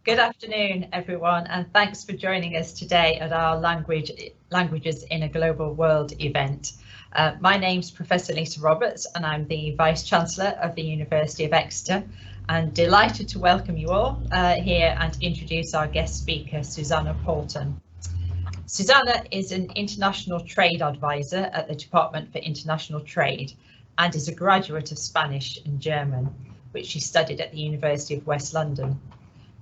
Good afternoon, everyone, and thanks for joining us today at our Languages in a Global World event. My name's Professor Lisa Roberts, and I'm the Vice-Chancellor of the University of Exeter, and delighted to welcome you all here and introduce our guest speaker, Susannah Poulton. Susannah is an international trade advisor at the Department for International Trade and is a graduate of Spanish and German, which she studied at the University of West London.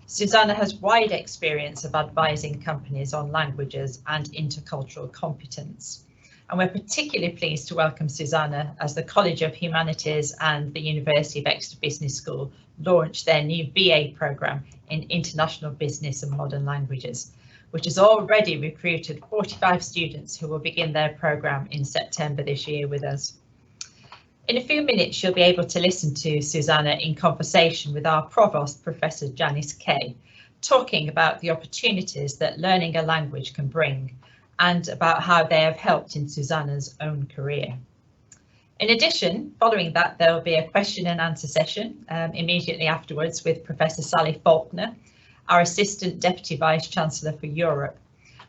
Susannah has wide experience of advising companies on languages and intercultural competence. And we're particularly pleased to welcome Susannah as the College of Humanities and the University of Exeter Business School launched their new BA programme in International Business and Modern Languages, which has already recruited 45 students who will begin their programme in September this year with us. In a few minutes, you'll be able to listen to Susannah in conversation with our Provost, Professor Janice Kay, talking about the opportunities that learning a language can bring and about how they have helped in Susannah's own career. In addition, following that, there will be a question and answer session immediately afterwards with Professor Sally Faulkner, our Assistant Deputy Vice-Chancellor for Europe,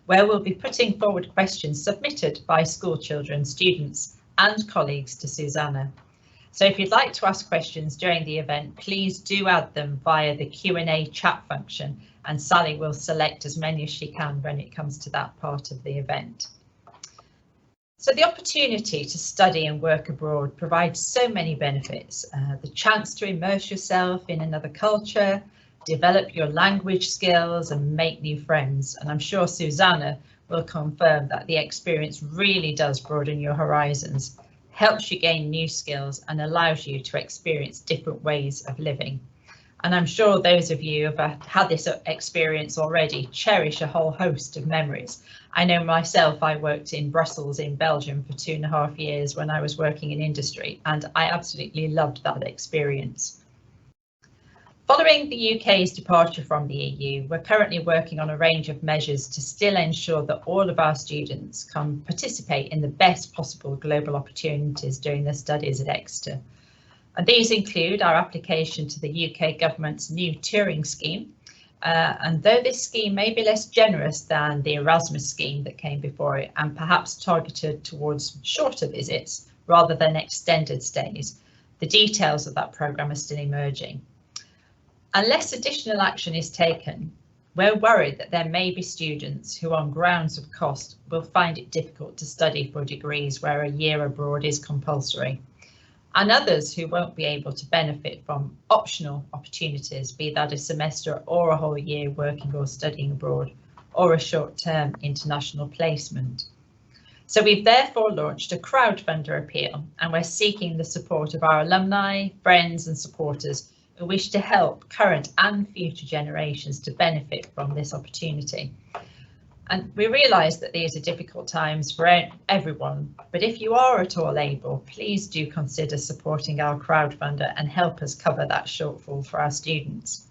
where we'll be putting forward questions submitted by school children, students and colleagues to Susannah. So if you'd like to ask questions during the event, please do add them via the Q&A chat function, and Sally will select as many as she can when it comes to that part of the event. So the opportunity to study and work abroad provides so many benefits. The chance to immerse yourself in another culture, develop your language skills and make new friends. And I'm sure Susannah will confirm that the experience really does broaden your horizons, helps you gain new skills and allows you to experience different ways of living. And I'm sure those of you who have had this experience already cherish a whole host of memories. I know myself, I worked in Brussels in Belgium for 2.5 years when I was working in industry, and I absolutely loved that experience. Following the UK's departure from the EU, we're currently working on a range of measures to still ensure that all of our students can participate in the best possible global opportunities during their studies at Exeter. And these include our application to the UK government's new Turing scheme. And though this scheme may be less generous than the Erasmus scheme that came before it, and perhaps targeted towards shorter visits rather than extended stays, the details of that programme are still emerging. Unless additional action is taken, we're worried that there may be students who, on grounds of cost, will find it difficult to study for degrees where a year abroad is compulsory, and others who won't be able to benefit from optional opportunities, be that a semester or a whole year working or studying abroad, or a short-term international placement. So we've therefore launched a crowdfunder appeal, and we're seeking the support of our alumni, friends and supporters who wish to help current and future generations to benefit from this opportunity. And we realise that these are difficult times for everyone, but if you are at all able, please do consider supporting our crowdfunder and help us cover that shortfall for our students.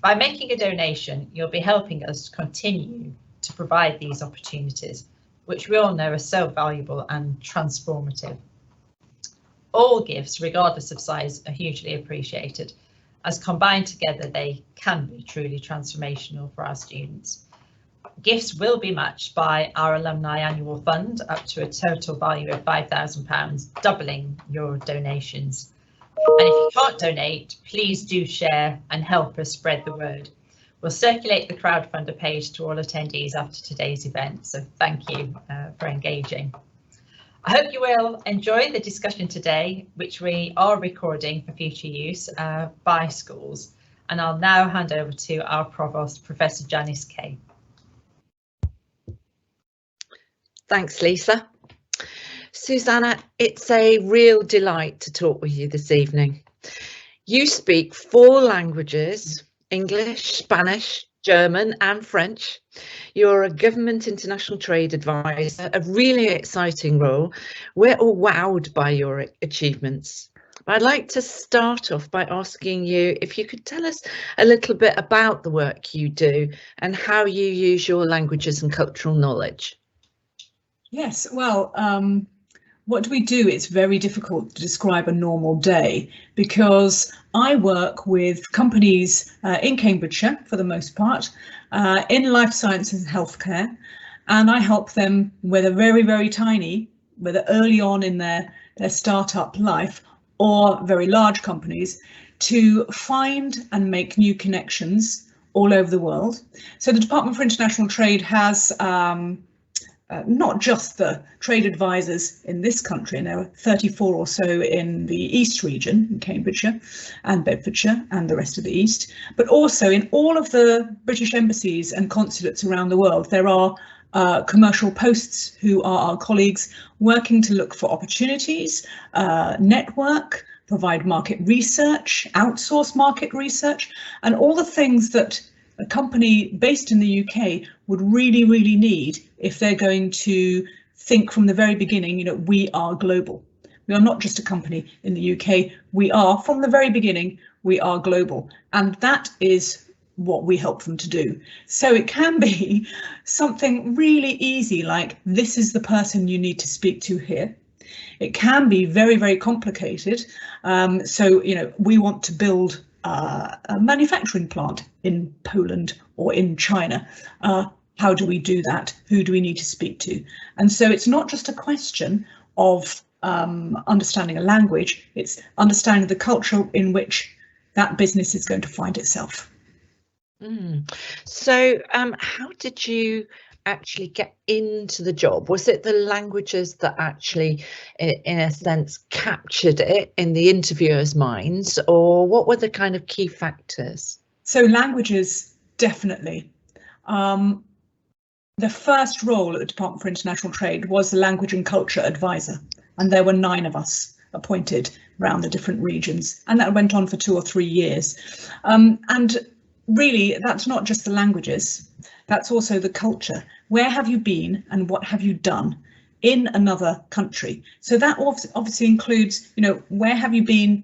By making a donation, you'll be helping us continue to provide these opportunities, which we all know are so valuable and transformative. All gifts, regardless of size, are hugely appreciated, as combined together they can be truly transformational for our students. Gifts will be matched by our alumni annual fund up to a total value of £5,000, doubling your donations. And if you can't donate, please do share and help us spread the word. We'll circulate the crowdfunder page to all attendees after today's event, so thank you for engaging. I hope you will enjoy the discussion today, which we are recording for future use by schools. And I'll now hand over to our Provost, Professor Janice Kay. Thanks, Lisa. Susannah, it's a real delight to talk with you this evening. You speak 4 languages, English, Spanish, German and French. You're a government international trade advisor, a really exciting role. We're all wowed by your achievements. I'd like to start off by asking you if you could tell us a little bit about the work you do and how you use your languages and cultural knowledge. Yes, well, What do we do? It's very difficult to describe a normal day because I work with companies in Cambridgeshire, for the most part, in life sciences and healthcare, and I help them, whether very, very tiny, whether early on in their startup life, or very large companies, to find and make new connections all over the world. So the Department for International Trade has not just the trade advisors in this country, and there are 34 or so in the East region, in Cambridgeshire and Bedfordshire and the rest of the East, but also in all of the British embassies and consulates around the world. There are commercial posts who are our colleagues working to look for opportunities, network, provide market research, outsource market research, and all the things that a company based in the UK would really, really need if they're going to think from the very beginning, we are global. We are not just a company in the UK, we are, from the very beginning, we are global. And that is what we help them to do. So it can be something really easy, like this is the person you need to speak to here. It can be very, very complicated. So, we want to build a manufacturing plant in Poland or in China. How do we do that? Who do we need to speak to? And so it's not just a question of understanding a language, it's understanding the culture in which that business is going to find itself. So how did you actually get into the job? Was it the languages that actually, in a sense, captured it in the interviewers' minds, or what were the kind of key factors? So languages, definitely. The first role at the Department for International Trade was the Language and Culture Advisor, and there were 9 of us appointed around the different regions, and that went on for 2 or 3 years. And really, that's not just the languages, that's also the culture. Where have you been and what have you done in another country? So that obviously includes, where have you been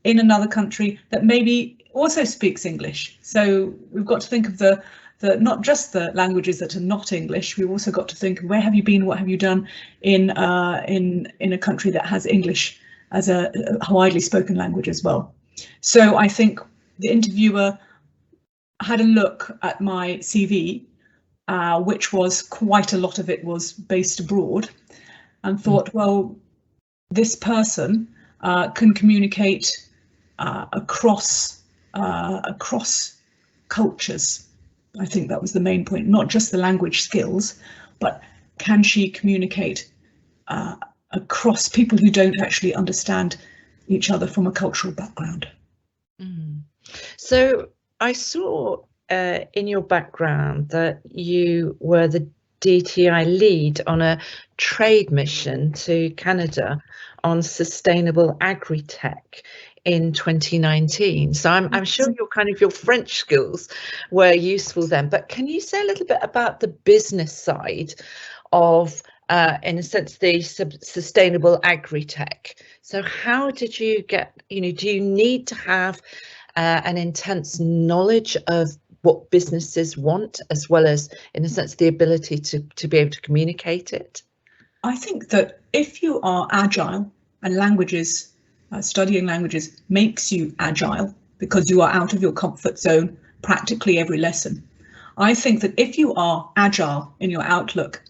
in another country that maybe also speaks English? So we've got to think of the not just the languages that are not English, we've also got to think, where have you been, what have you done in a country that has English as a widely spoken language as well. So I think the interviewer had a look at my CV, which was quite a lot of it was based abroad, and thought, well, this person can communicate across cultures. I think that was the main point, not just the language skills, but can she communicate across people who don't actually understand each other from a cultural background. So I saw in your background that you were the DTI lead on a trade mission to Canada on sustainable agri-tech in 2019. So I'm sure your French skills were useful then, but can you say a little bit about the business side of, in a sense, the sustainable agri-tech? So how did you get, do you need to have an intense knowledge of what businesses want, as well as, in a sense, the ability to be able to communicate it? I think that if you are agile, and languages, studying languages makes you agile because you are out of your comfort zone practically every lesson. I think that if you are agile in your outlook,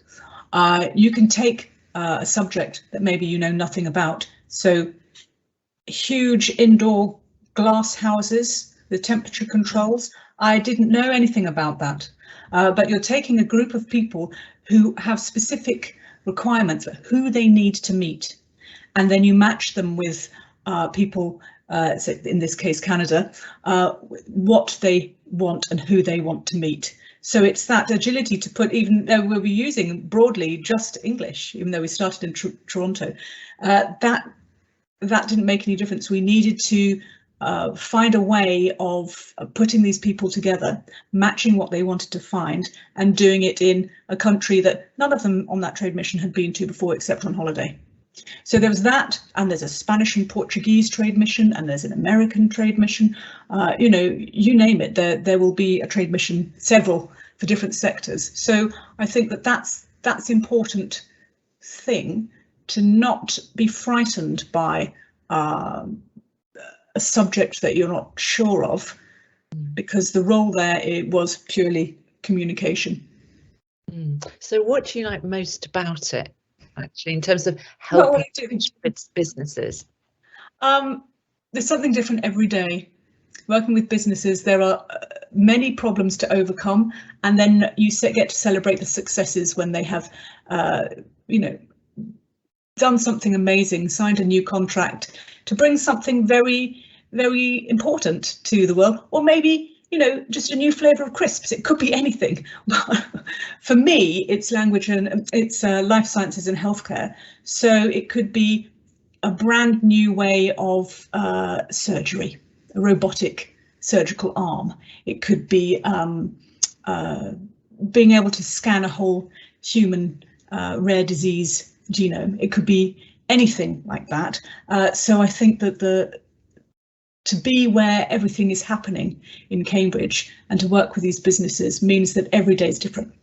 you can take a subject that maybe you know nothing about. So huge indoor glass houses, the temperature controls, I didn't know anything about that. But you're taking a group of people who have specific requirements for who they need to meet, and then you match them with people, so in this case Canada, what they want and who they want to meet. So it's that agility to put, even though we'll be using broadly just English, even though we started in Toronto, that didn't make any difference. We needed to find a way of putting these people together, matching what they wanted to find, and doing it in a country that none of them on that trade mission had been to before except on holiday. So there was that, and there's a Spanish and Portuguese trade mission, and there's an American trade mission. You name it, there will be a trade mission, several for different sectors. So I think that that's important thing not be frightened by a subject that you're not sure of, because the role there, it was purely communication. So what do you like most about it, actually, in terms of helping businesses? There's something different every day. Working with businesses, there are many problems to overcome, and then you get to celebrate the successes when they have, you know, done something amazing, signed a new contract to bring something very, very important to the world, or maybe, you know, just a new flavour of crisps. It could be anything. For me, it's language and it's life sciences and healthcare. So it could be a brand new way of surgery, a robotic surgical arm. It could be being able to scan a whole human rare disease genome. It could be anything like that. So I think that to be where everything is happening in Cambridge and to work with these businesses means that every day is different.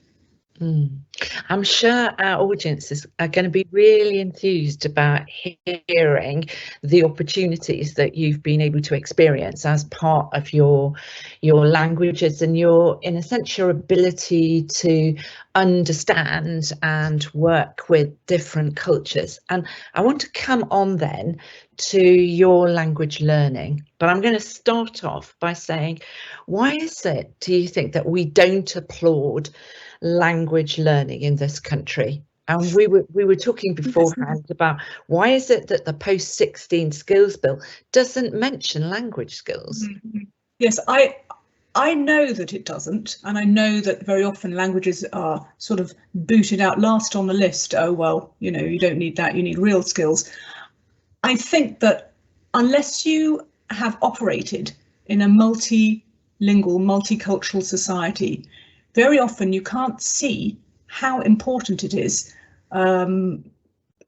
I'm sure our audiences are going to be really enthused about hearing the opportunities that you've been able to experience as part of your languages and in a sense, your ability to understand and work with different cultures. And I want to come on then to your language learning, but I'm going to start off by saying, why is it, do you think, that we don't applaud language learning in this country? And we were talking beforehand about why is it that the post-16 skills bill doesn't mention language skills? Yes, I know that it doesn't, and I know that very often languages are sort of booted out last on the list. Oh, well, you know, you don't need that, you need real skills. I think that unless you have operated in a multilingual, multicultural society, very often you can't see how important it is, and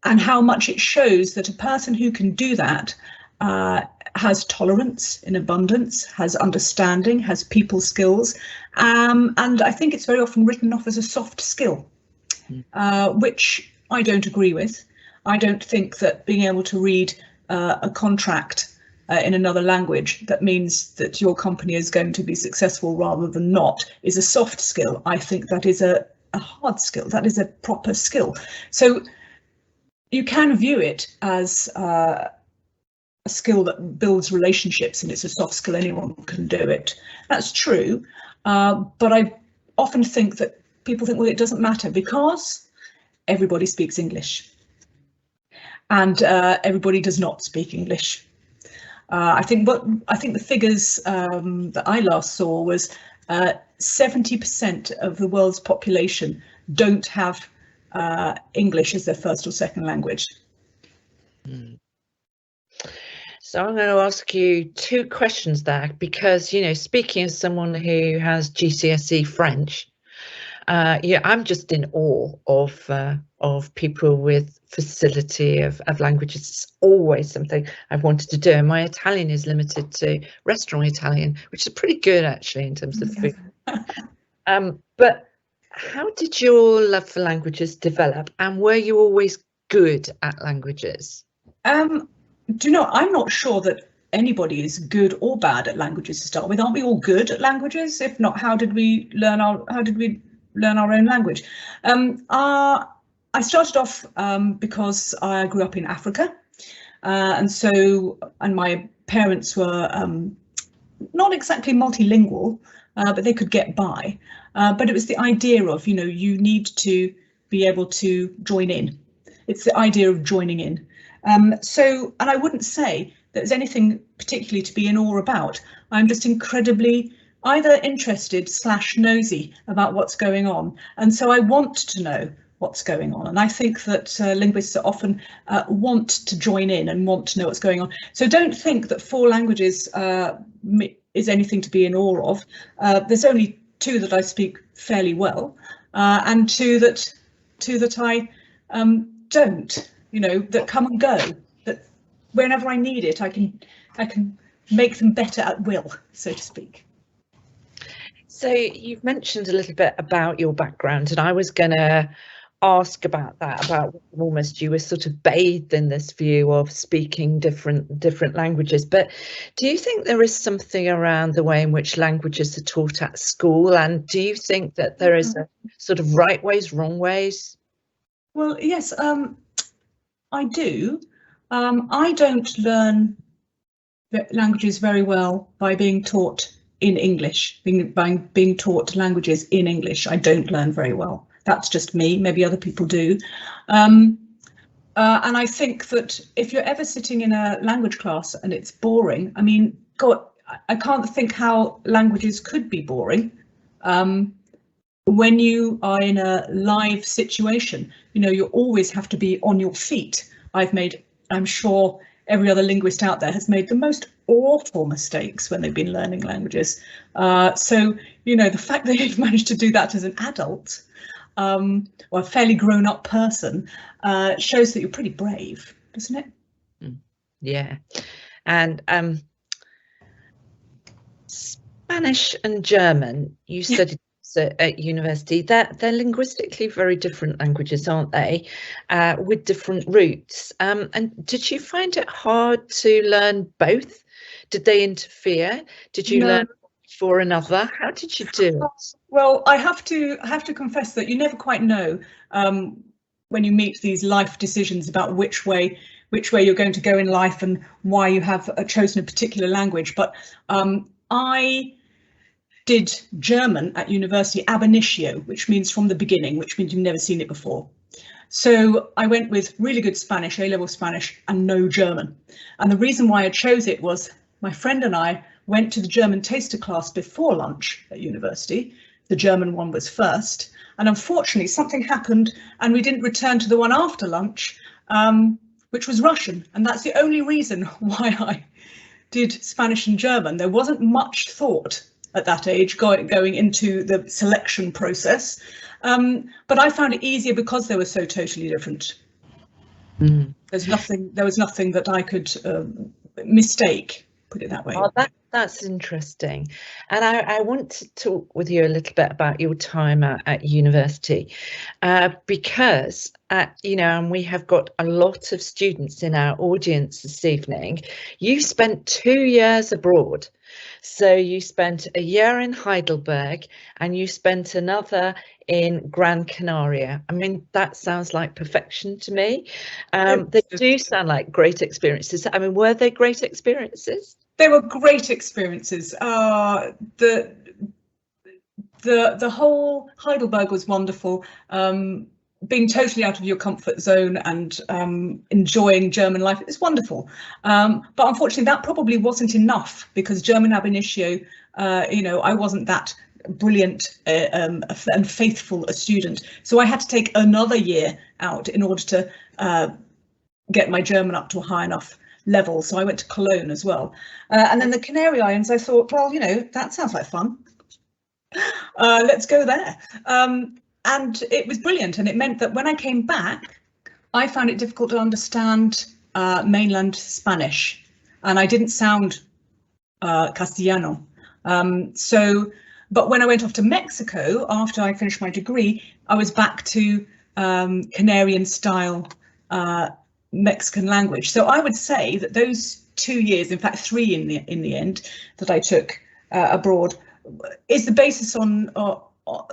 how much it shows that a person who can do that has tolerance in abundance, has understanding, has people skills, and I think it's very often written off as a soft skill, which I don't agree with. I don't think that being able to read a contract in another language that means that your company is going to be successful rather than not is a soft skill. I think that is a hard skill. That is a proper skill. So you can view it as a skill that builds relationships, and it's a soft skill, anyone can do it. That's true, but I often think that people think, well, it doesn't matter because everybody speaks English and everybody does not speak English. I think the figures that I last saw was 70% of the world's population don't have English as their first or second language. So I'm going to ask you two questions there, because, you know, speaking as someone who has GCSE French, yeah, I'm just in awe of people with facility of languages. It's always something I've wanted to do. And my Italian is limited to restaurant Italian, which is pretty good actually in terms of food. But how did your love for languages develop, and were you always good at languages? Do you know, I'm not sure that anybody is good or bad at languages to start with. Aren't we all good at languages? If not, how did we learn our own language? I started off because I grew up in Africa, and my parents were not exactly multilingual, but they could get by. But it was the idea of, you know, you need to be able to join in. It's the idea of joining in. And I wouldn't say there's anything particularly to be in awe about. I'm just incredibly either interested / nosy about what's going on. And so I want to know what's going on. And I think that linguists often want to join in and want to know what's going on. So don't think that 4 languages is anything to be in awe of. There's only 2 that I speak fairly well, and 2 that I don't, you know, that come and go, that whenever I need it, I can make them better at will, so to speak. So you've mentioned a little bit about your background, and I was going to ask about that, about almost you were sort of bathed in this view of speaking different languages. But do you think there is something around the way in which languages are taught at school, and do you think that there is a sort of right ways, wrong ways? Well, yes, I do. I don't learn languages very well by being taught in English, being taught languages in English. I don't learn very well. That's just me. Maybe other people do. And I think that if you're ever sitting in a language class and it's boring, I mean, God, I can't think how languages could be boring. When you are in a live situation, you know, you always have to be on your feet. I'm sure every other linguist out there has made the most awful mistakes when they've been learning languages. So, you know, the fact that you've managed to do that as an adult, or a fairly grown-up person, shows that you're pretty brave, doesn't it? Yeah. And Spanish and German, you studied at university. They're linguistically very different languages, aren't they? With different roots. And did you find it hard to learn both? Did they interfere? Did you learn for another? How did you do it? Well, I have to confess that you never quite know when you meet these life decisions about which way you're going to go in life and why you have chosen a particular language. But I did German at university ab initio, which means from the beginning, which means you've never seen it before. So I went with really good Spanish, A-level Spanish, and no German. And the reason why I chose it was my friend and I went to the German taster class before lunch at university. The German one was first. And unfortunately, something happened and we didn't return to the one after lunch, which was Russian. And that's the only reason why I did Spanish and German. There wasn't much thought at that age going into the selection process. But I found it easier because they were so totally different. There was nothing that I could mistake, put it that way. Oh, that's interesting. And I want to talk with you a little bit about your time at university, because, you know, and we have got a lot of students in our audience this evening. You spent 2 years abroad. So you spent a year in Heidelberg and you spent another in Gran Canaria. I mean, that sounds like perfection to me. They do sound like great experiences. I mean, were they great experiences? They were great experiences. The whole Heidelberg was wonderful. Being totally out of your comfort zone and enjoying German life is wonderful. But unfortunately, that probably wasn't enough because German ab initio, you know, I wasn't that brilliant and faithful a student. So I had to take another year out in order to get my German up to a high enough level. So I went to Cologne as well. And then the Canary Islands, I thought, well, you know, that sounds like fun. Let's go there. And it was brilliant. And it meant that when I came back, I found it difficult to understand mainland Spanish. And I didn't sound Castellano. But when I went off to Mexico, after I finished my degree, I was back to Canarian style Mexican language. So I would say that those 2 years, in fact 3 in the end, that I took abroad, is the basis on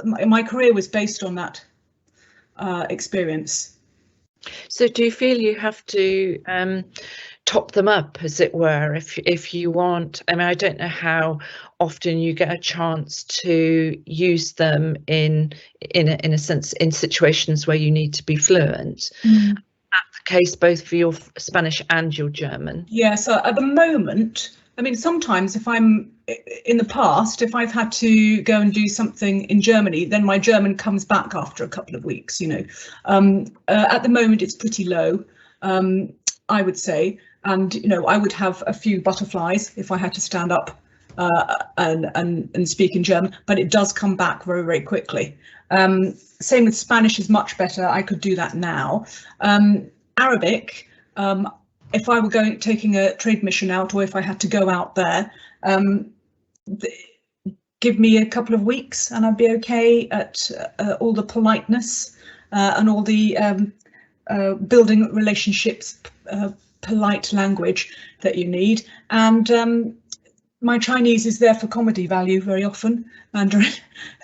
my career was based on that experience. So do you feel you have to top them up, as it were, if you want? I mean, I don't know how often you get a chance to use them in a sense in situations where you need to be fluent. That's the case both for your Spanish and your German. Yeah, so at the moment, I mean, sometimes if I'm in the past, if I've had to go and do something in Germany, then my German comes back after a couple of weeks, you know. At the moment, it's pretty low, I would say. And, you know, I would have a few butterflies if I had to stand up and speak in German, but it does come back very, very quickly. Same with Spanish is much better. I could do that now. Arabic, if I were taking a trade mission out, or if I had to go out there, give me a couple of weeks and I'd be okay at all the politeness. and all the building relationships, polite language that you need. And my Chinese is there for comedy value very often, Mandarin,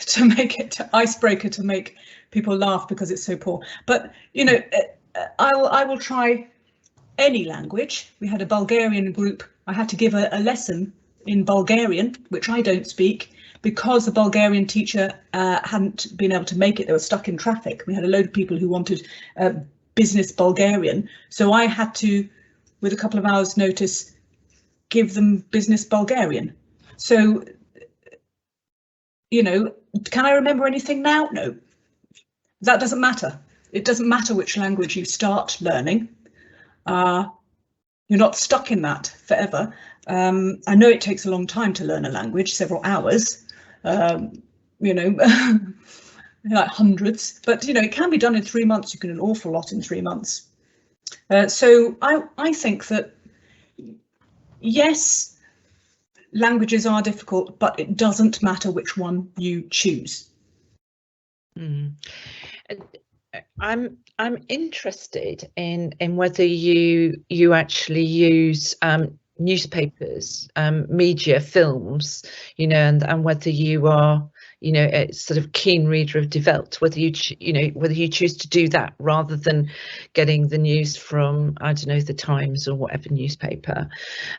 to make it icebreaker, to make people laugh because it's so poor. But you know, I will try any language. We had a Bulgarian group. I had to give a lesson in Bulgarian, which I don't speak, because the Bulgarian teacher hadn't been able to make it. They were stuck in traffic. We had a load of people who wanted business Bulgarian, so I had to, with a couple of hours notice, give them business Bulgarian. So, you know, can I remember anything now? No, that doesn't matter. It doesn't matter which language you start learning. You're not stuck in that forever. I know it takes a long time to learn a language, several hours, you know, like hundreds, but you know, it can be done in 3 months. You can do an awful lot in 3 months. So I think that, yes, languages are difficult, but it doesn't matter which one you choose. I'm interested in whether you actually use newspapers, media, films, you know, and whether you are, you know, a sort of keen reader of Die Welt, whether whether you choose to do that rather than getting the news from, I don't know, the Times or whatever newspaper.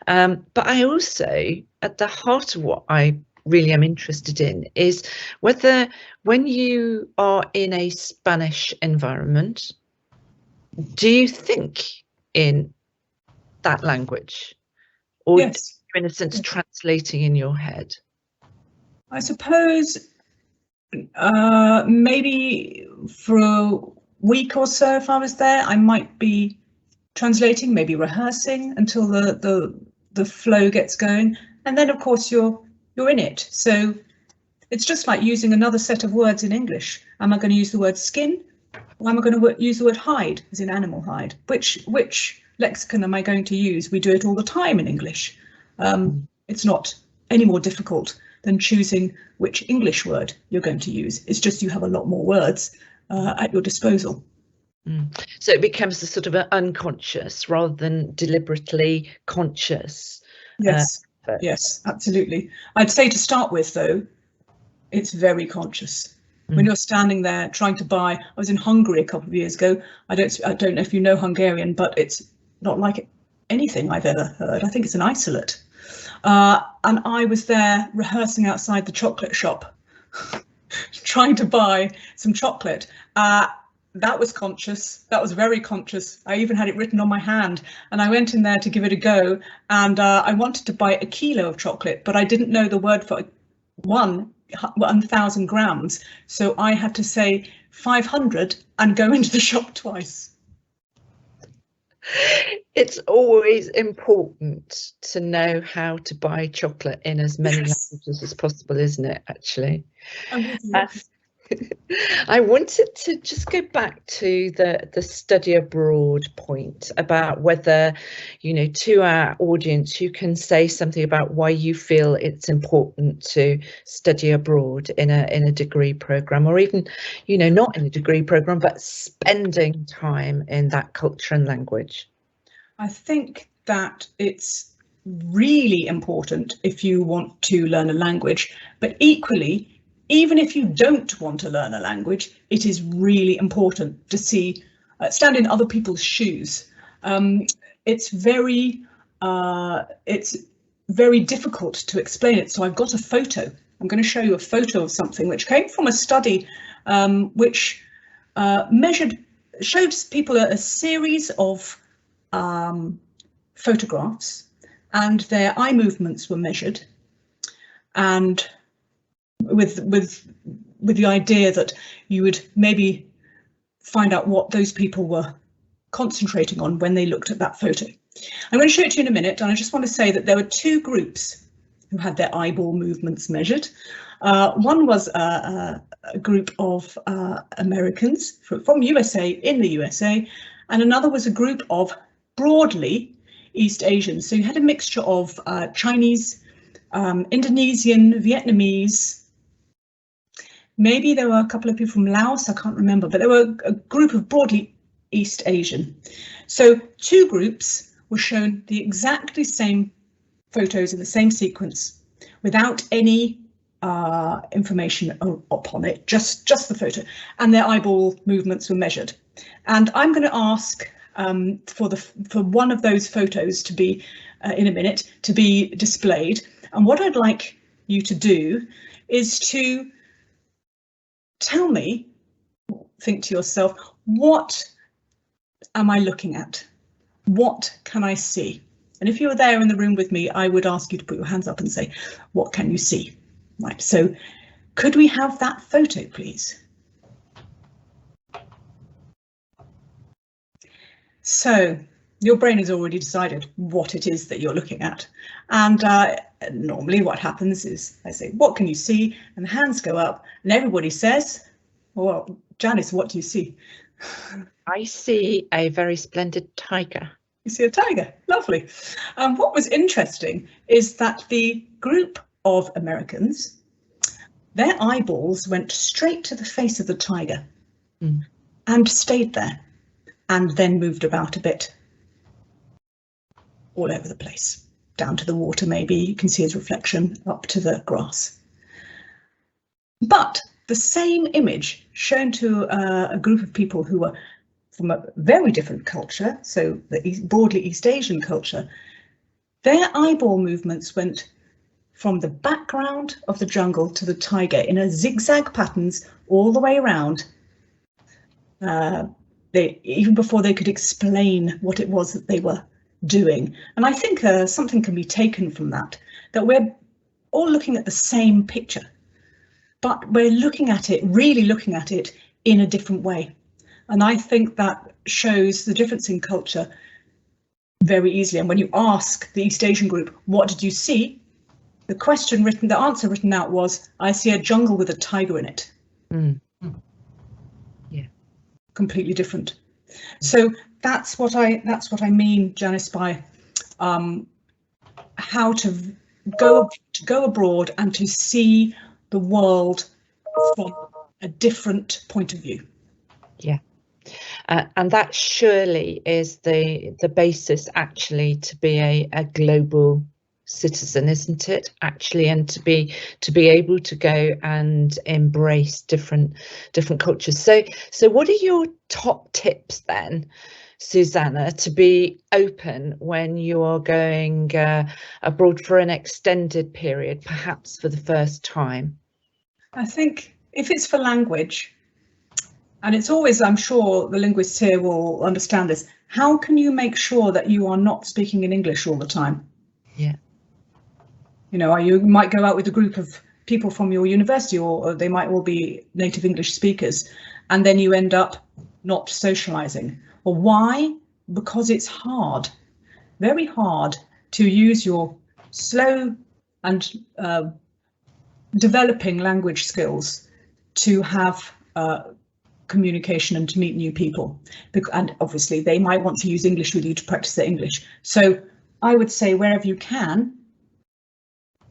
But I also, at the heart of what I really am interested in, is whether when you are in a Spanish environment, do you think in that language, or Yes. in a sense translating in your head? I suppose maybe for a week or so, if I was there, I might be translating, maybe rehearsing until the flow gets going, and then of course you're in it. So it's just like using another set of words in English. Am I going to use the word skin, or am I going to use the word hide, as in animal hide? Which lexicon am I going to use? We do it all the time in English. It's not any more difficult than choosing which English word you're going to use. It's just you have a lot more words at your disposal. So it becomes a sort of an unconscious rather than deliberately conscious. Yes, yes, absolutely. I'd say to start with, though, it's very conscious. When you're standing there trying to buy, I was in Hungary a couple of years ago. I don't know if you know Hungarian, but it's not like anything I've ever heard. I think it's an isolate. And I was there rehearsing outside the chocolate shop, trying to buy some chocolate. That was conscious. That was very conscious. I even had it written on my hand, and I went in there to give it a go. And I wanted to buy a kilo of chocolate, but I didn't know the word for 1,000 grams. So I had to say 500 and go into the shop twice. It's always important to know how to buy chocolate in as many languages as possible, isn't it, actually? I wanted to just go back to the study abroad point about whether, you know, to our audience, you can say something about why you feel it's important to study abroad in a degree programme, or even, you know, not in a degree programme, but spending time in that culture and language. I think that it's really important if you want to learn a language, but equally, even if you don't want to learn a language, it is really important to see, stand in other people's shoes. It's very difficult to explain it. So I've got a photo. I'm going to show you a photo of something which came from a study which showed people a series of photographs, and their eye movements were measured, and with the idea that you would maybe find out what those people were concentrating on when they looked at that photo. I'm going to show it to you in a minute, and I just want to say that there were two groups who had their eyeball movements measured. One was a group of Americans from USA, in the USA, and another was a group of broadly East Asians. So you had a mixture of Chinese, Indonesian, Vietnamese, maybe there were a couple of people from Laos, I can't remember, but there were a group of broadly East Asian. So 2 groups were shown the exactly same photos in the same sequence without any information upon it, just the photo, and their eyeball movements were measured. And I'm going to ask for one of those photos to be in a minute to be displayed, and what I'd like you to do is to tell me, think to yourself, what am I looking at? What can I see? And if you were there in the room with me, I would ask you to put your hands up and say, what can you see? Right, so could we have that photo, please? So your brain has already decided what it is that you're looking at. And normally what happens is I say, what can you see? And the hands go up and everybody says, well, Janice, what do you see? I see a very splendid tiger. You see a tiger, lovely. What was interesting is that the group of Americans, their eyeballs went straight to the face of the tiger and stayed there and then moved about a bit all over the place, down to the water maybe, you can see his reflection, up to the grass. But the same image shown to a group of people who were from a very different culture, so the broadly East Asian culture, their eyeball movements went from the background of the jungle to the tiger in a zigzag patterns all the way around. Even before they could explain what it was that they were doing. And I think something can be taken from that we're all looking at the same picture, but we're looking at it, really looking at it in a different way. And I think that shows the difference in culture very easily. And when you ask the East Asian group, what did you see? The answer written out was, I see a jungle with a tiger in it. Yeah. Completely different. So that's what I mean, Janice, by how to go abroad and to see the world from a different point of view. Yeah. And that surely is the basis actually to be a global citizen, isn't it, actually, and to be able to go and embrace different cultures. So what are your top tips then, Susannah, to be open when you are going abroad for an extended period, perhaps for the first time? I think if it's for language, and it's always, I'm sure the linguists here will understand this, how can you make sure that you are not speaking in English all the time? Yeah. You know, you might go out with a group of people from your university, or they might all be native English speakers, and then you end up not socializing. Well, why? Because it's hard, very hard to use your slow and developing language skills to have communication and to meet new people. And obviously they might want to use English with you to practice their English. So I would say wherever you can,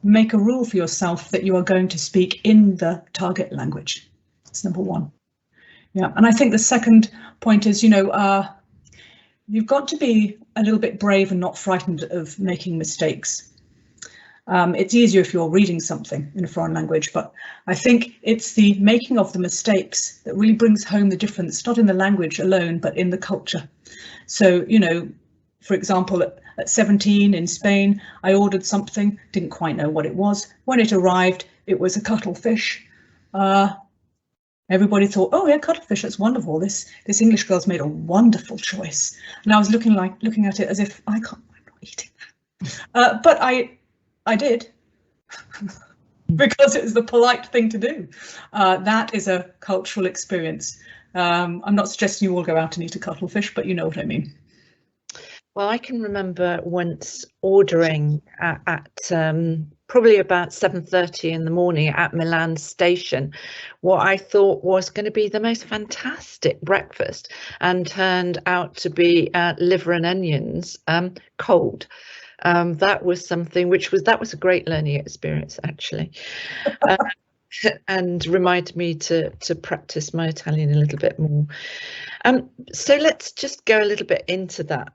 make a rule for yourself that you are going to speak in the target language. That's number one. Yeah, and I think the second point is, you know, you've got to be a little bit brave and not frightened of making mistakes. It's easier if you're reading something in a foreign language, but I think it's the making of the mistakes that really brings home the difference, not in the language alone, but in the culture. So, you know, for example, at 17 in Spain, I ordered something, didn't quite know what it was. When it arrived, it was a cuttlefish. Everybody thought, oh yeah, cuttlefish, that's wonderful. This English girl's made a wonderful choice. And I was looking at it as if I'm not eating that. But I did, because it was the polite thing to do. That is a cultural experience. I'm not suggesting you all go out and eat a cuttlefish, but you know what I mean. Well, I can remember once ordering at probably about 7:30 in the morning at Milan station what I thought was going to be the most fantastic breakfast, and turned out to be liver and onions cold. That was something that was a great learning experience, actually. and reminded me to practice my Italian a little bit more. So let's just go a little bit into that,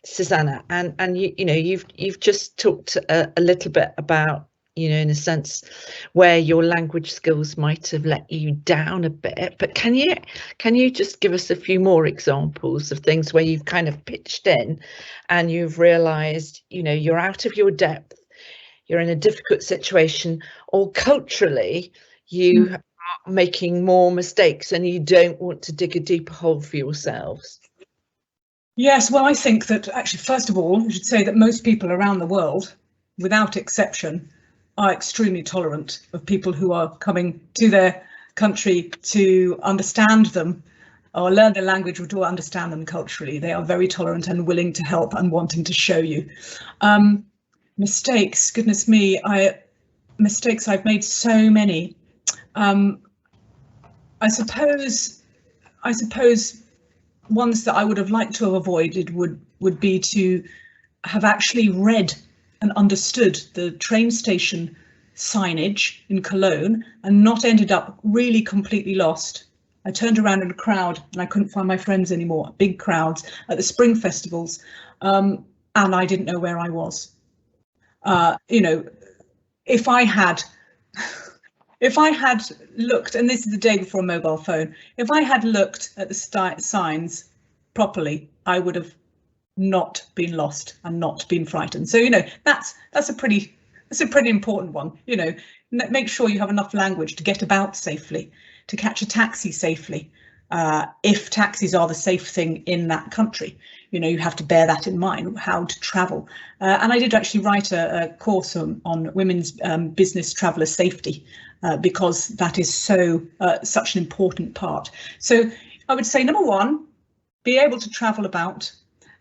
Susannah, and you've just talked a little bit about, in a sense, where your language skills might have let you down a bit, but can you just give us a few more examples of things where you've kind of pitched in and you've realized, you're out of your depth, you're in a difficult situation, or culturally you are making more mistakes and you don't want to dig a deeper hole for yourselves? Yes, well, I think that actually, first of all, I should say that most people around the world, without exception, are extremely tolerant of people who are coming to their country to understand them or learn their language or to understand them culturally. They are very tolerant and willing to help and wanting to show you. Mistakes, goodness me, mistakes, I've made so many. I suppose ones that I would have liked to have avoided would be to have actually read and understood the train station signage in Cologne and not ended up really completely lost. I turned around in a crowd and I couldn't find my friends anymore, big crowds at the spring festivals, and I didn't know where I was. If I had looked, and this is the day before a mobile phone, if I had looked at the signs properly, I would have not been lost and not been frightened. So that's a pretty important one. Make sure you have enough language to get about safely, to catch a taxi safely, if taxis are the safe thing in that country. You have to bear that in mind, how to travel. And I did actually write a course on women's business traveller safety, because that is such an important part. So I would say, number one, be able to travel about.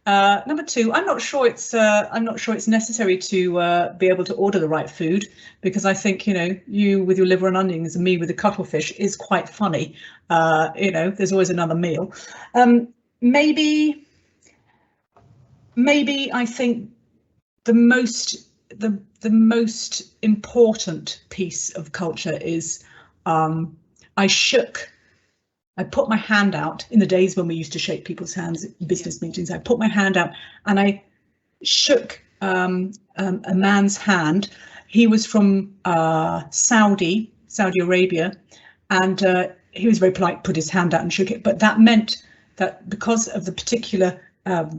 Number two, I'm not sure it's necessary to be able to order the right food, because I think you with your liver and onions and me with the cuttlefish is quite funny. There's always another meal. Maybe I think the most important piece of culture is I put my hand out in the days when we used to shake people's hands at business meetings. I put my hand out and I shook a man's hand. He was from Saudi Arabia, and he was very polite, put his hand out and shook it. But that meant that because of the particular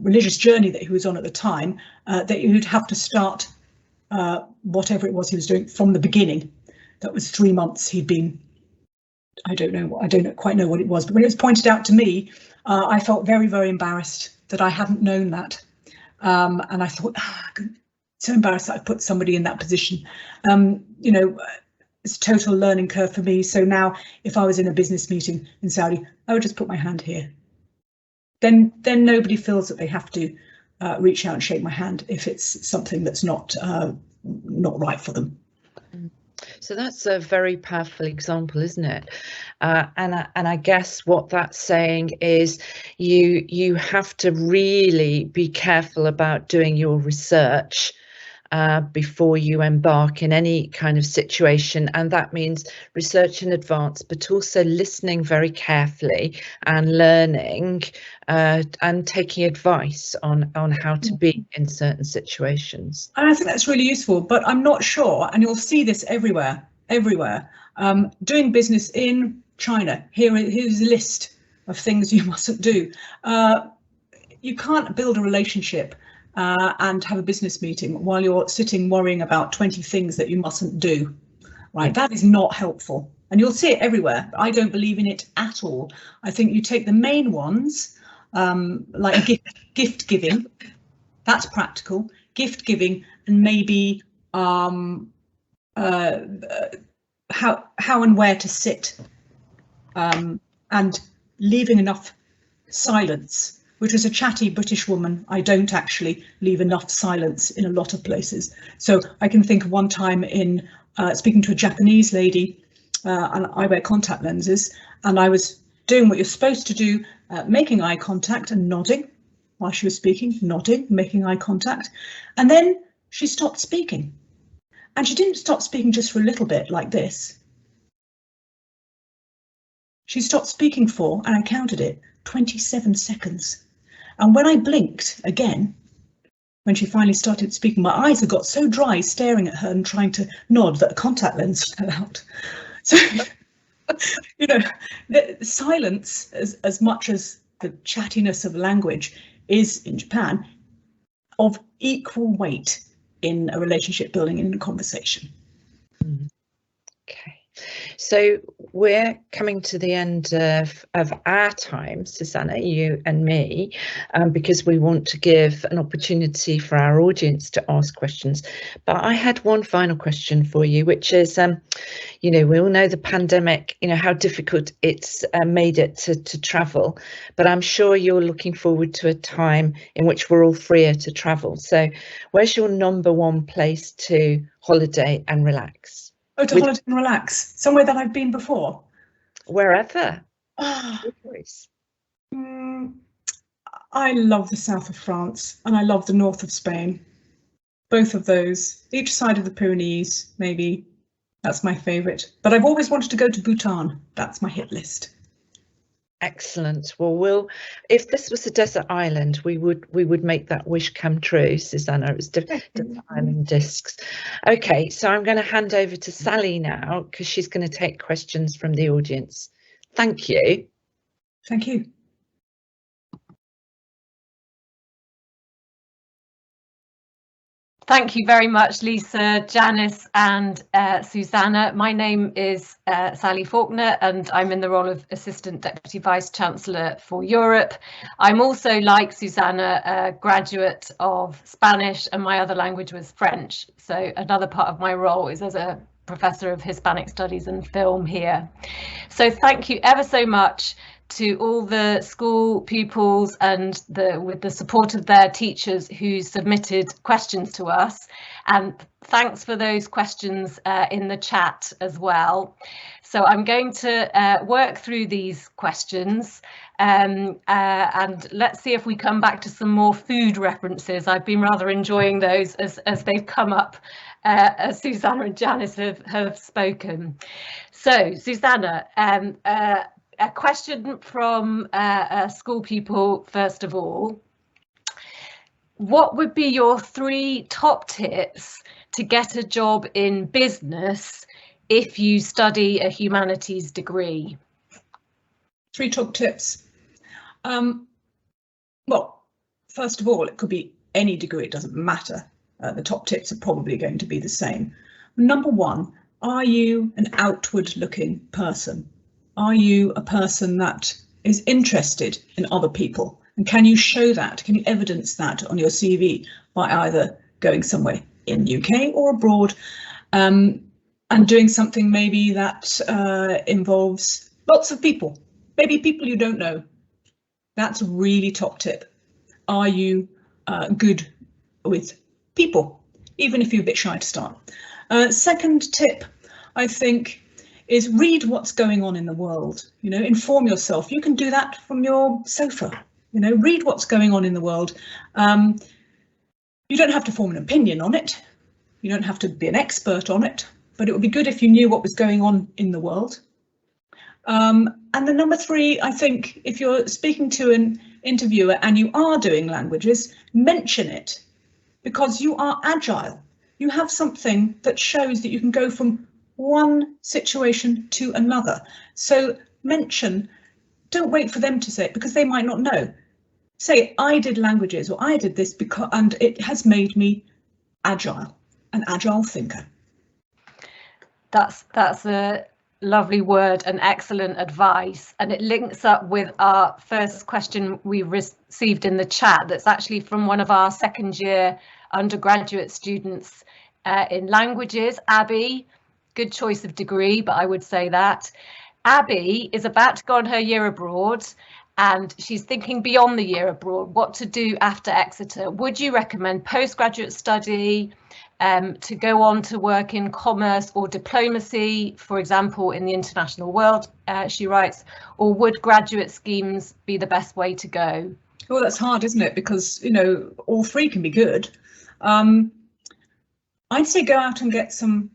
religious journey that he was on at the time, that he would have to start whatever it was he was doing from the beginning. That was 3 months he'd been. I don't quite know what it was, but when it was pointed out to me, I felt very, very embarrassed that I hadn't known that. And I thought, so embarrassed that I put somebody in that position. It's a total learning curve for me. So now if I was in a business meeting in Saudi, I would just put my hand here. Then nobody feels that they have to reach out and shake my hand if it's something that's not right for them. So that's a very powerful example, isn't it? And I guess what that's saying is you have to really be careful about doing your research before you embark in any kind of situation, and that means research in advance, but also listening very carefully and learning and taking advice on how to be in certain situations. And I think that's really useful, but I'm not sure, and you'll see this everywhere. Doing business in China, here's a list of things you mustn't do. You can't build a relationship and have a business meeting while you're sitting worrying about 20 things that you mustn't do, right? That is not helpful, and you'll see it everywhere. I don't believe in it at all. I think you take the main ones, like gift giving, that's practical, gift giving, and maybe how and where to sit, and leaving enough silence. Which was a chatty British woman, I don't actually leave enough silence in a lot of places. So I can think of one time in speaking to a Japanese lady, and I wear contact lenses, and I was doing what you're supposed to do, making eye contact and nodding while she was speaking, nodding, making eye contact. And then she stopped speaking. And she didn't stop speaking just for a little bit like this. She stopped speaking for, and I counted it, 27 seconds. And when I blinked again, when she finally started speaking, my eyes had got so dry staring at her and trying to nod that a contact lens fell out. So, you know, the silence, as much as the chattiness of language is in Japan, of equal weight in a relationship building in a conversation. Okay, so we're coming to the end of our time, Susannah, you and me, because we want to give an opportunity for our audience to ask questions. But I had one final question for you, which is, you know, we all know the pandemic, you know, how difficult it's made it to travel, but I'm sure you're looking forward to a time in which we're all freer to travel. So where's your *1 place to holiday and relax? Oh, to holiday and relax, somewhere that I've been before. Wherever. I love the south of France and I love the north of Spain. Both of those, each side of the Pyrenees, maybe. That's my favourite. But I've always wanted to go to Bhutan. That's my hit list. Excellent. Well, if this was a desert island, we would make that wish come true, Susannah. It was desert island discs. Okay, so I'm going to hand over to Sally now because she's going to take questions from the audience. Thank you. Thank you. Thank you very much, Lisa, Janice and Susannah. My name is Sally Faulkner and I'm in the role of Assistant Deputy Vice-Chancellor for Europe. I'm also, like Susannah, a graduate of Spanish and my other language was French. So another part of my role is as a Professor of Hispanic Studies and Film here. So thank you ever so much to all the school pupils and with the support of their teachers who submitted questions to us, and thanks for those questions in the chat as well. So I'm going to work through these questions and let's see if we come back to some more food references. I've been rather enjoying those as they've come up as Susannah and Janice have spoken. So Susannah, a question from school people, first of all. What would be your 3 top tips to get a job in business if you study a humanities degree? 3 top tips. Well, first of all, it could be any degree, it doesn't matter. The top tips are probably going to be the same. Number 1, are you an outward looking person? Are you a person that is interested in other people? And can you show that? Can you evidence that on your CV by either going somewhere in the UK or abroad and doing something maybe that involves lots of people, maybe people you don't know? That's a really top tip. Are you good with people, even if you're a bit shy to start? Second tip, I think, is read what's going on in the world. You know, inform yourself. You can do that from your sofa. You know, read what's going on in the world. You don't have to form an opinion on it. You don't have to be an expert on it, but it would be good if you knew what was going on in the world. And the number 3, I think, if you're speaking to an interviewer and you are doing languages, mention it, because you are agile. You have something that shows that you can go from one situation to another. So mention, don't wait for them to say it because they might not know. Say, I did languages or I did this because, and it has made me agile, an agile thinker. That's a lovely word and excellent advice, and it links up with our first question we received in the chat. That's actually from one of our second-year undergraduate students in languages, Abby. Good choice of degree, but I would say that. Abby is about to go on her year abroad and she's thinking beyond the year abroad, what to do after Exeter. Would you recommend postgraduate study, to go on to work in commerce or diplomacy, for example, in the international world, she writes, or would graduate schemes be the best way to go? Well, that's hard, isn't it? Because, you know, all 3 can be good. I'd say go out and get some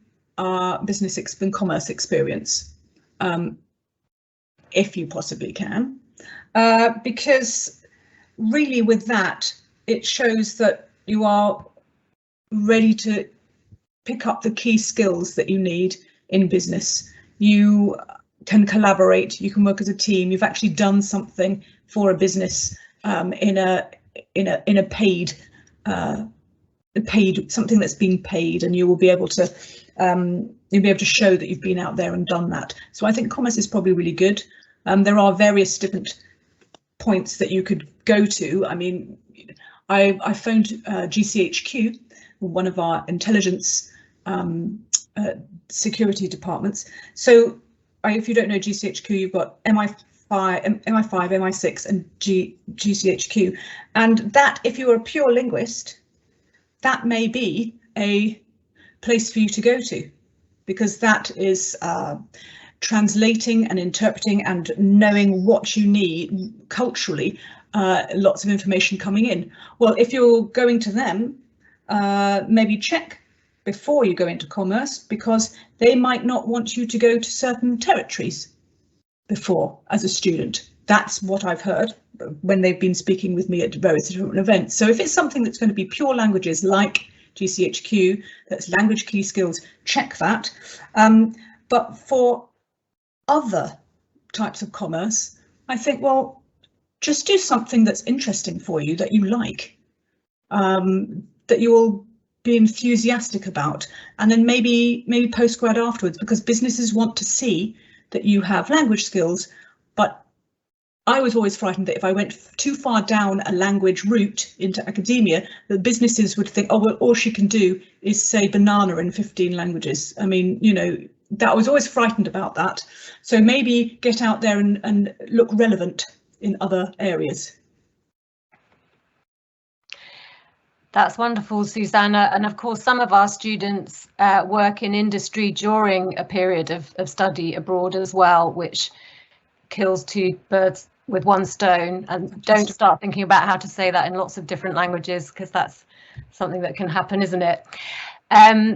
business and commerce experience. if you possibly can, because really with that, it shows that you are ready to pick up the key skills that you need in business. You can collaborate, you can work as a team, you've actually done something for a business in a paid something that's being paid, and you will be able to show that you've been out there and done that. So I think commerce is probably really good. There are various different points that you could go to. I mean, I phoned GCHQ, one of our intelligence security departments. So if you don't know GCHQ, you've got MI5, MI6 and GCHQ, and that, if you're a pure linguist, that may be a place for you to go to, because that is translating and interpreting and knowing what you need culturally, lots of information coming in. Well, if you're going to them, maybe check before you go into commerce, because they might not want you to go to certain territories before as a student. That's what I've heard when they've been speaking with me at various different events. So if it's something that's going to be pure languages like GCHQ, that's language key skills, check that. But for other types of commerce, I think, well, just do something that's interesting for you, that you like, that you will be enthusiastic about, and then maybe postgrad afterwards, because businesses want to see that you have language skills. But I was always frightened that if I went too far down a language route into academia, the businesses would think, oh, well, all she can do is say banana in 15 languages. I mean, you know, that I was always frightened about that. So maybe get out there and look relevant in other areas. That's wonderful, Susannah. And of course, some of our students work in industry during a period of study abroad as well, which kills two birds with one stone. And don't start thinking about how to say that in lots of different languages, because that's something that can happen, isn't it?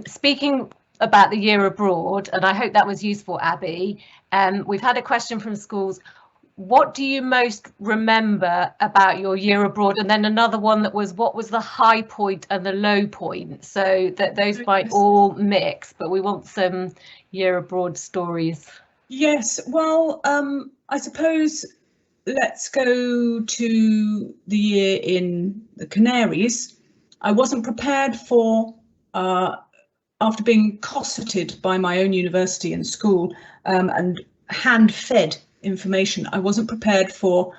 Speaking about the year abroad, and I hope that was useful, Abby, we've had a question from schools. What do you most remember about your year abroad? And then another one that was, what was the high point and the low point? So that those might all mix, but we want some year abroad stories. Yes, well, I suppose let's go to the year in the Canaries. I wasn't prepared for, after being cosseted by my own university and school and hand-fed information, I wasn't prepared for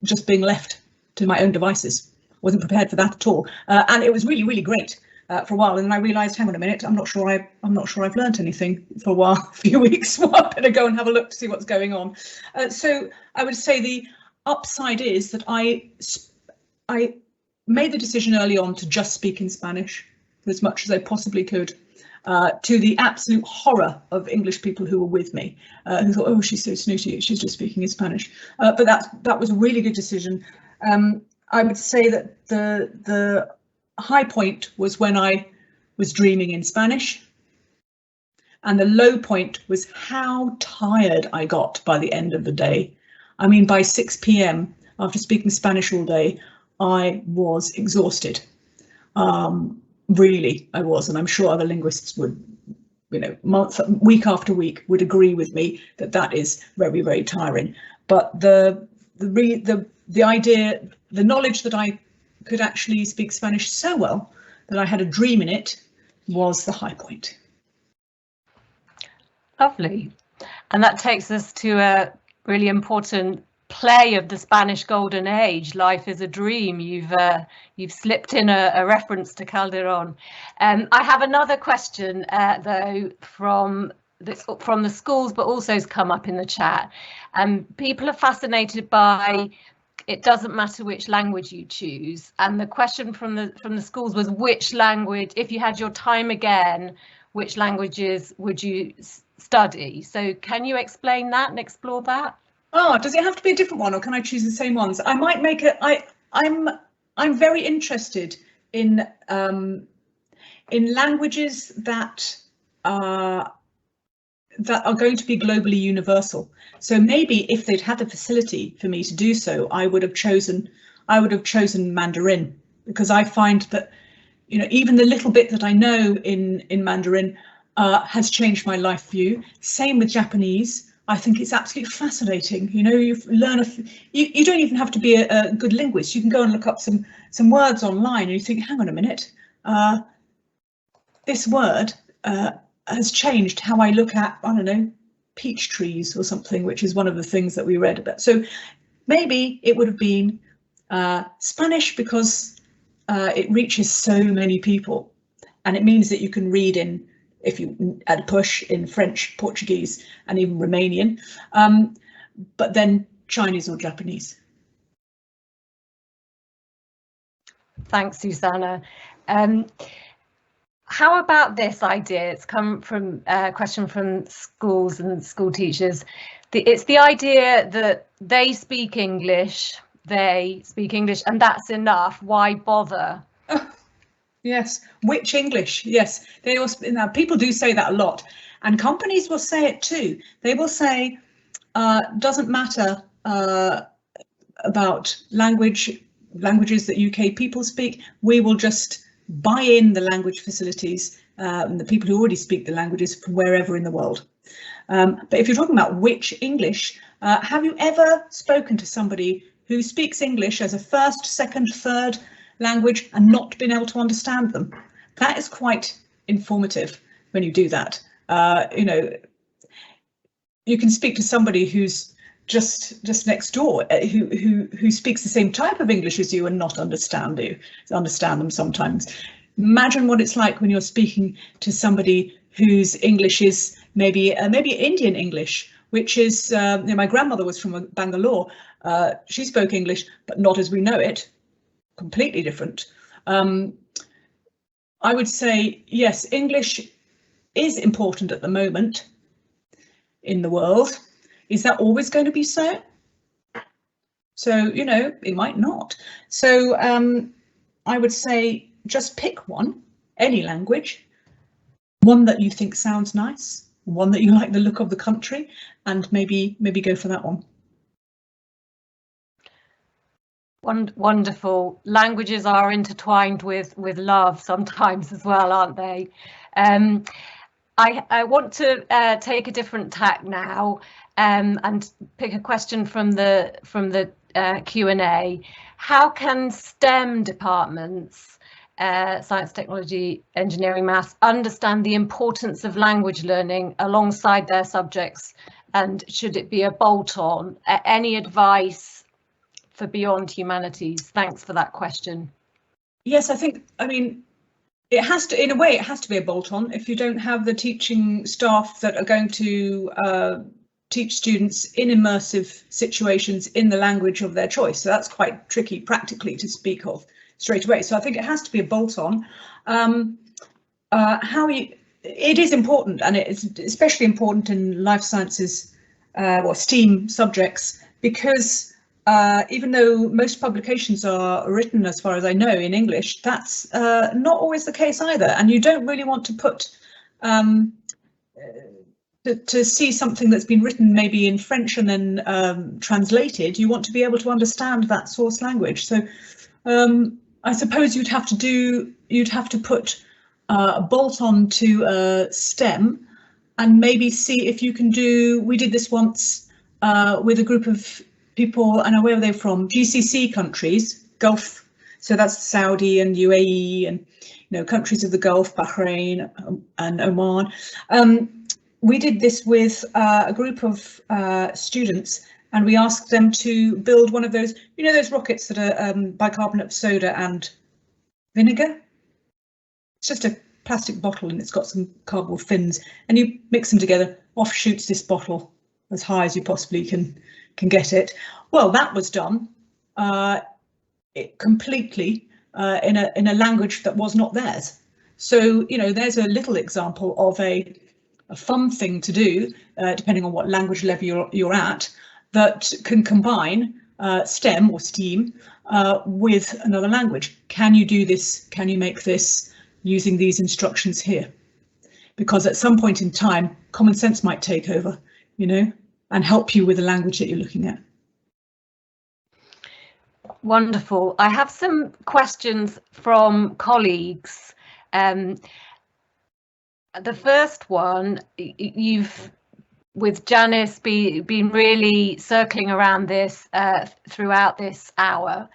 just being left to my own devices. Wasn't prepared for that at all, and it was really, really great for a while. And then I realised, hang on a minute, I'm not sure I've learnt anything for a while, a few weeks. Well, I'm going to go and have a look to see what's going on. So I would say the upside is that I made the decision early on to just speak in Spanish as much as I possibly could. To the absolute horror of English people who were with me, who thought, oh, she's so snooty, she's just speaking in Spanish. But that was a really good decision. I would say that the high point was when I was dreaming in Spanish, and the low point was how tired I got by the end of the day. I mean, by 6 p.m. after speaking Spanish all day, I was exhausted. Really, I was, and I'm sure other linguists would, you know, week after week would agree with me that that is very, very tiring. But the idea, the knowledge that I could actually speak Spanish so well that I had a dream in it was the high point. Lovely, and that takes us to a really important play of the Spanish Golden Age, Life is a Dream. You've slipped in a reference to Calderon. I have another question though from the schools, but also has come up in the chat. People are fascinated by, it doesn't matter which language you choose, and the question from the schools was, which language, if you had your time again, which languages would you study? So can you explain that and explore that? Oh, does it have to be a different one, or can I choose the same ones? I might make it. I'm very interested in languages that that are going to be globally universal. So maybe if they'd had the facility for me to do so, I would have chosen Mandarin, because I find that, you know, even the little bit that I know in Mandarin has changed my life view. Same with Japanese. I think it's absolutely fascinating. You know, you learn you don't even have to be a good linguist. You can go and look up some words online and you think, hang on a minute, this word has changed how I look at, I don't know, peach trees or something, which is one of the things that we read about. So maybe it would have been Spanish, because it reaches so many people, and it means that you can read in, if you add a push, in French, Portuguese, and even Romanian, but then Chinese or Japanese. Thanks, Susannah. How about this idea? It's come from a question from schools and school teachers. It's the idea that they speak English, and that's enough. Why bother? Oh, yes, which English? Yes, they all. Now, people do say that a lot, and companies will say it too. They will say, doesn't matter about languages that UK people speak. We will just buy in the language facilities and the people who already speak the languages from wherever in the world. But if you're talking about which English, have you ever spoken to somebody who speaks English as a first, second, third language and not been able to understand them? That is quite informative when you do that. You know, you can speak to somebody who's just next door, who speaks the same type of English as you and not understand them sometimes. Imagine what it's like when you're speaking to somebody whose English is maybe Indian English, which is, you know, my grandmother was from Bangalore. She spoke English, but not as we know it, completely different. I would say, yes, English is important at the moment in the world. Is that always going to be so? So, you know, it might not. So I would say just pick one, any language, one that you think sounds nice, one that you like the look of the country, and maybe go for that one. Wonderful. Languages are intertwined with love sometimes as well, aren't they? I want to take a different tack now and pick a question from the Q&A. How can STEM departments, science, technology, engineering, maths, understand the importance of language learning alongside their subjects, and should it be a bolt-on? Any advice for beyond humanities? Thanks for that question. Yes, I mean, it has to, in a way, it has to be a bolt-on. If you don't have the teaching staff that are going to teach students in immersive situations in the language of their choice. So that's quite tricky practically to speak of straight away. So I think it has to be a bolt-on. It is important, and it is especially important in life sciences or STEAM subjects, because even though most publications are written, as far as I know, in English, that's not always the case either. And you don't really want to put to see something that's been written maybe in French and then translated. You want to be able to understand that source language. So I suppose you'd have to put a bolt on to STEM, and maybe see if you can do. We did this once with a group of people, and where are they from? GCC countries, Gulf. So that's Saudi and UAE and, you know, countries of the Gulf, Bahrain and Oman. We did this with a group of students, and we asked them to build one of those, you know, those rockets that are bicarbonate of soda and vinegar. It's just a plastic bottle and it's got some cardboard fins, and you mix them together, off shoots this bottle as high as you possibly can get it. Well, that was done completely in a language that was not theirs. So, you know, there's a little example of a fun thing to do, depending on what language level you're at, that can combine STEM or STEAM with another language. Can you do this? Can you make this using these instructions here? because at some point in time, common sense might take over, you know, and help you with the language that you're looking at. Wonderful. I have some questions from colleagues. The first one, you've, with Janice, been really circling around this throughout this hour,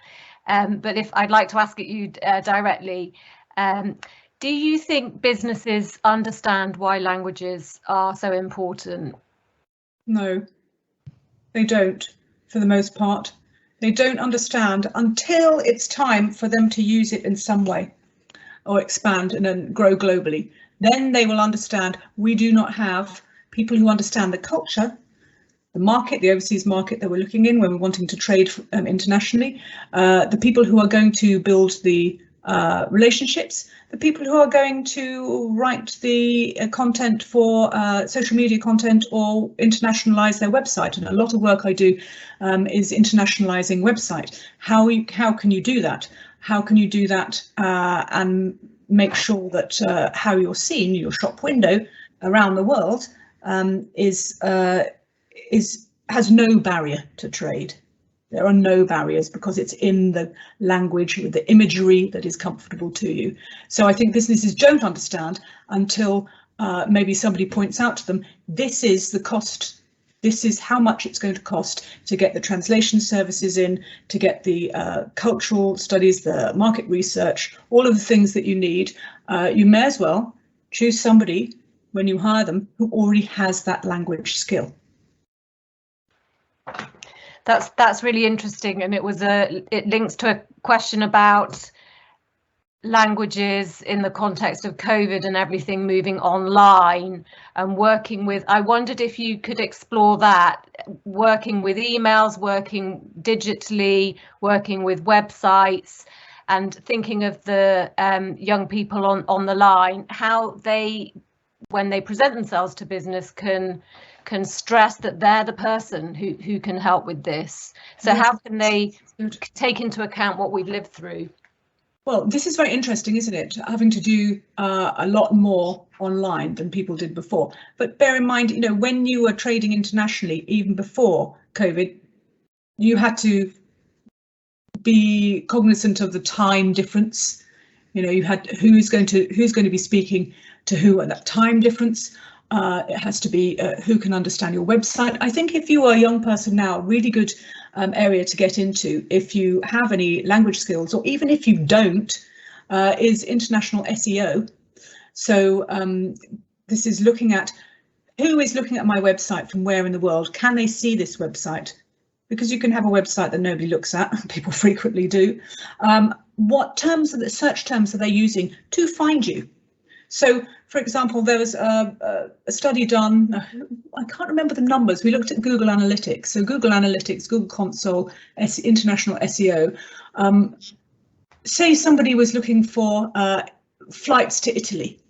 but if I'd like to ask it you directly, do you think businesses understand why languages are so important? No, they don't, for the most part. They don't understand until it's time for them to use it in some way or expand and then grow globally. Then they will understand we do not have people who understand the culture, the market, the overseas market that we're looking in when we're wanting to trade internationally, the people who are going to build the relationships, the people who are going to write the content for social media content or internationalize their website. And a lot of work I do is internationalizing website. How can you do that? How can you do that and make sure that how you're seen, your shop window around the world has no barrier to trade. There are no barriers because it's in the language with the imagery that is comfortable to you. So I think businesses don't understand until maybe somebody points out to them, this is the cost, this is how much it's going to cost to get the translation services in, to get the cultural studies, the market research, all of the things that you need. You may as well choose somebody when you hire them who already has that language skill. That's really interesting, and it links to a question about languages in the context of COVID and everything moving online and working with. I wondered if you could explore that, working with emails, working digitally, working with websites, and thinking of the young people on the line, how they, when they present themselves to business, can stress that they're the person who can help with this. So how can they take into account what we've lived through? Well, this is very interesting, isn't it? Having to do a lot more online than people did before. But bear in mind, you know, when you were trading internationally, even before COVID, you had to be cognizant of the time difference. You know, you had who's going to be speaking to who at that time difference. It has to be who can understand your website. I think if you are a young person now, a really good area to get into, if you have any language skills, or even if you don't, is international SEO. So this is looking at who is looking at my website from where in the world. Can they see this website? Because you can have a website that nobody looks at, people frequently do. What terms, the search terms are they using to find you? So, for example, there was a study done, I can't remember the numbers, we looked at Google Analytics. So Google Analytics, Google Console, international SEO. Say somebody was looking for flights to Italy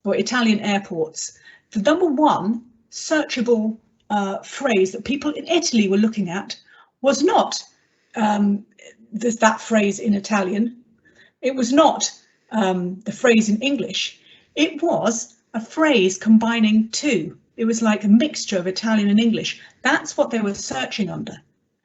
or Italian airports. The number one searchable phrase that people in Italy were looking at was not that phrase in Italian. It was not the phrase in English. It was a phrase combining two. It was like a mixture of Italian and English. That's what they were searching under.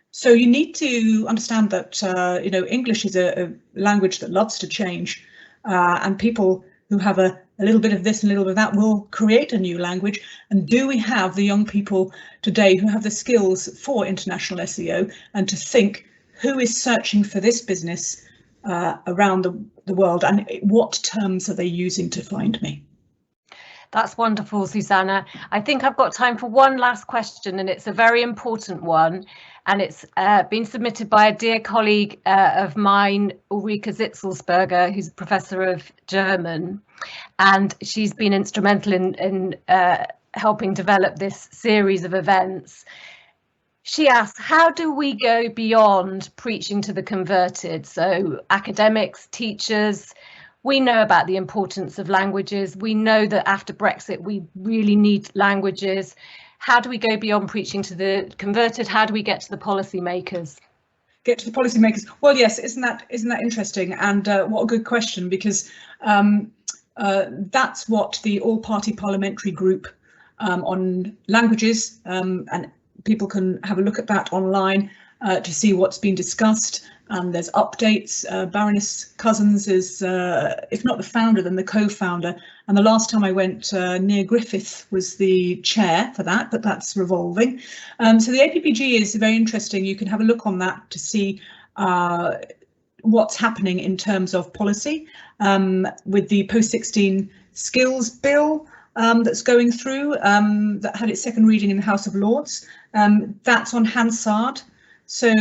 So you need to understand that, you know, English is a language that loves to change, and people who have a little bit of this and a little bit of that will create a new language. And do we have the young people today who have the skills for international SEO and to think who is searching for this business around the world, and what terms are they using to find me? That's wonderful, Susannah. I think I've got time for one last question, and it's a very important one, and it's been submitted by a dear colleague of mine, Ulrike Zitzelsberger, who's a professor of German, and she's been instrumental in helping develop this series of events. She asks, how do we go beyond preaching to the converted? So academics, teachers, we know about the importance of languages. We know that after Brexit, we really need languages. How do we go beyond preaching to the converted? How do we get to the policymakers? Get to the policymakers. Well, yes, isn't that interesting? And what a good question, because that's what the all-party parliamentary group on languages, and people can have a look at that online to see what's been discussed. There's updates. Baroness Cousins is, if not the founder, then the co-founder. And the last time I went, Near Griffith was the chair for that, but that's revolving. So the APPG is very interesting. You can have a look on that to see what's happening in terms of policy with the post-16 skills bill that's going through, that had its second reading in the House of Lords. That's on Hansard. So,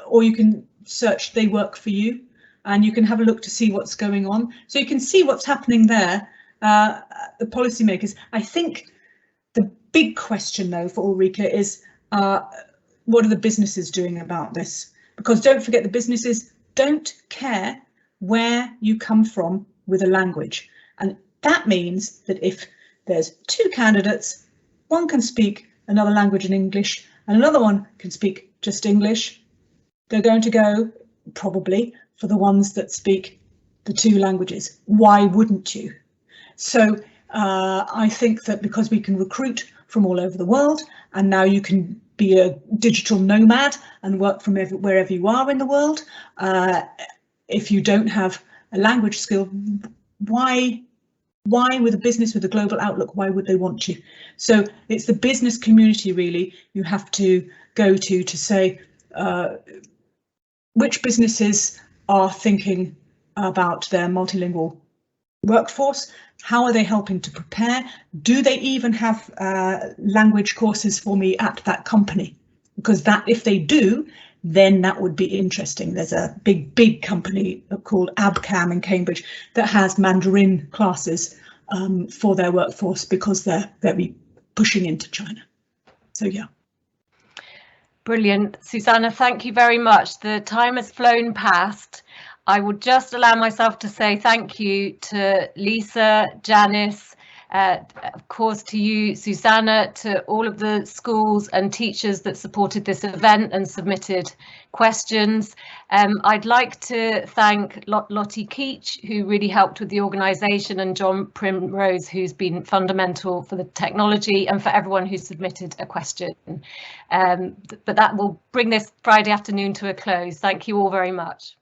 or you can search They Work For You, and you can have a look to see what's going on. So you can see what's happening there, the policymakers. I think the big question though for Ulrika is, what are the businesses doing about this? Because don't forget, the businesses don't care where you come from with a language. And that means that if there's two candidates, one can speak another language in English and another one can speak just English, they're going to go probably for the ones that speak the two languages. Why wouldn't you? So I think that because we can recruit from all over the world, and now you can be a digital nomad and work from wherever you are in the world, if you don't have a language skill, why with a business with a global outlook, why would they want you? So it's the business community really you have to go to say which businesses are thinking about their multilingual workforce. How are they helping to prepare? Do they even have language courses for me at that company? Because that, if they do, then that would be interesting. There's a big company called Abcam in Cambridge that has Mandarin classes for their workforce because they're very pushing into China. So yeah. Brilliant. Susannah, thank you very much. The time has flown past. I will just allow myself to say thank you to Lisa, Janice, of course to you, Susannah, to all of the schools and teachers that supported this event and submitted questions. I'd like to thank Lottie Keach, who really helped with the organisation, and John Primrose, who's been fundamental for the technology, and for everyone who submitted a question. But that will bring this Friday afternoon to a close. Thank you all very much.